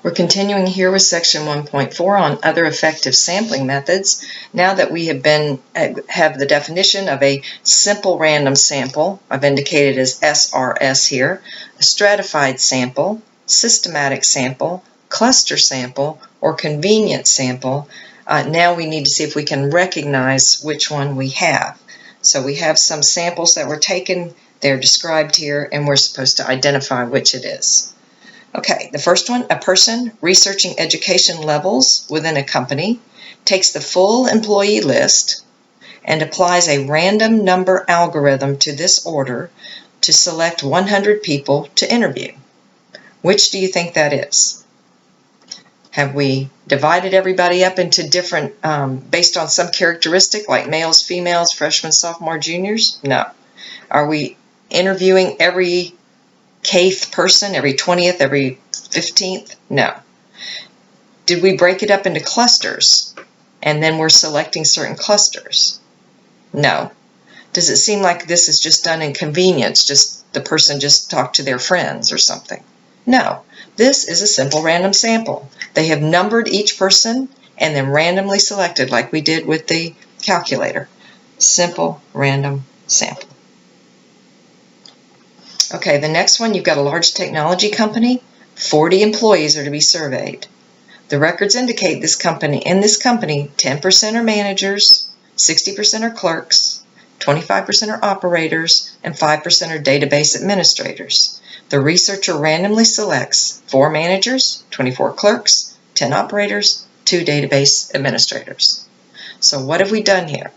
We're continuing here with section 1.4 on other effective sampling methods. Now that we have the definition of a simple random sample, I've indicated as SRS here, a stratified sample, systematic sample, cluster sample, or convenience sample, now we need to see if we can recognize which one we have. So we have some samples that were taken, they're described here, and we're supposed to identify which it is. Okay, the first one, a person researching education levels within a company takes the full employee list and applies a random number algorithm to this order to select 100 people to interview. Which do you think that is? Have we divided everybody up into different, based on some characteristic like males, females, freshmen, sophomore, juniors? No. Are we interviewing every Kth person, every 20th, every 15th? No. Did we break it up into clusters and then we're selecting certain clusters? No. Does it seem like this is just done in convenience, just the person just talked to their friends or something? No. This is a simple random sample. They have numbered each person and then randomly selected like we did with the calculator. Simple random sample. Okay, the next one, you've got a large technology company. 40 employees are to be surveyed. The records indicate in this company, 10% are managers, 60% are clerks, 25% are operators, and 5% are database administrators. The researcher randomly selects 4 managers, 24 clerks, 10 operators, 2 database administrators. So what have we done here?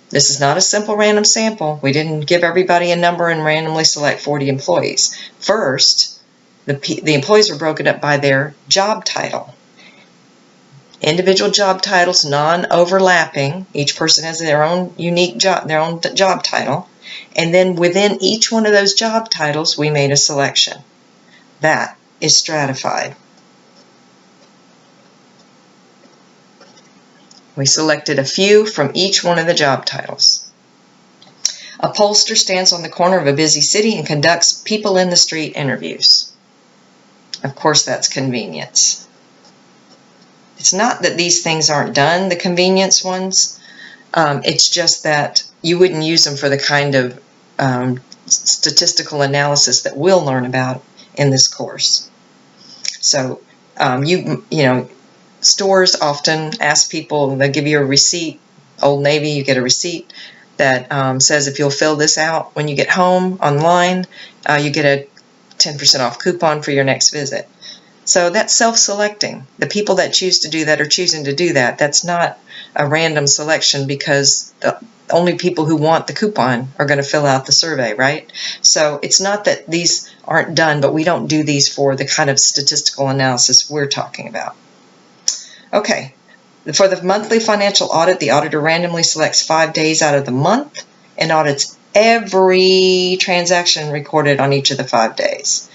This is not a simple random sample. We didn't give everybody a number and randomly select 40 employees. First, the employees were broken up by their job title. Individual job titles, non-overlapping. Each person has their own unique job, their own job title. And then within each one of those job titles, we made a selection. That is stratified. We selected a few from each one of the job titles. A pollster stands on the corner of a busy city and conducts people in the street interviews. Of course, that's convenience. It's not that these things aren't done, the convenience ones. It's just that you wouldn't use them for the kind of statistical analysis that we'll learn about in this course. So, you know, stores often ask people, they'll give you a receipt. Old Navy, you get a receipt that says if you'll fill this out when you get home online, you get a 10% off coupon for your next visit. So that's self-selecting. The people that choose to do that are choosing to do that. That's not a random selection because the only people who want the coupon are going to fill out the survey, right? So it's not that these aren't done, but we don't do these for the kind of statistical analysis we're talking about. Okay, for the monthly financial audit, the auditor randomly selects 5 days out of the month and audits every transaction recorded on each of the 5 days.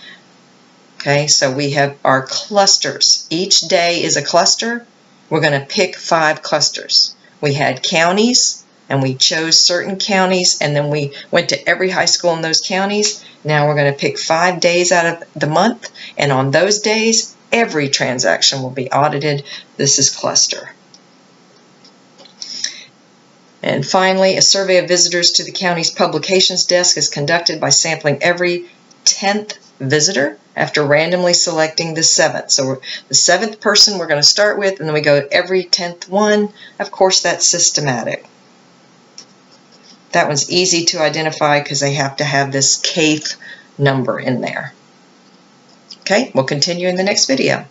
Okay, so we have our clusters. Each day is a cluster. We're going to pick 5 clusters. We had counties, and we chose certain counties, and then we went to every high school in those counties. Now we're going to pick 5 days out of the month, and on those days, every transaction will be audited. This is cluster. And finally, a survey of visitors to the county's publications desk is conducted by sampling every 10th visitor after randomly selecting the 7th. So the 7th person we're going to start with, and then we go every 10th one. Of course, that's systematic. That one's easy to identify because they have to have this Kth number in there. Okay, we'll continue in the next video.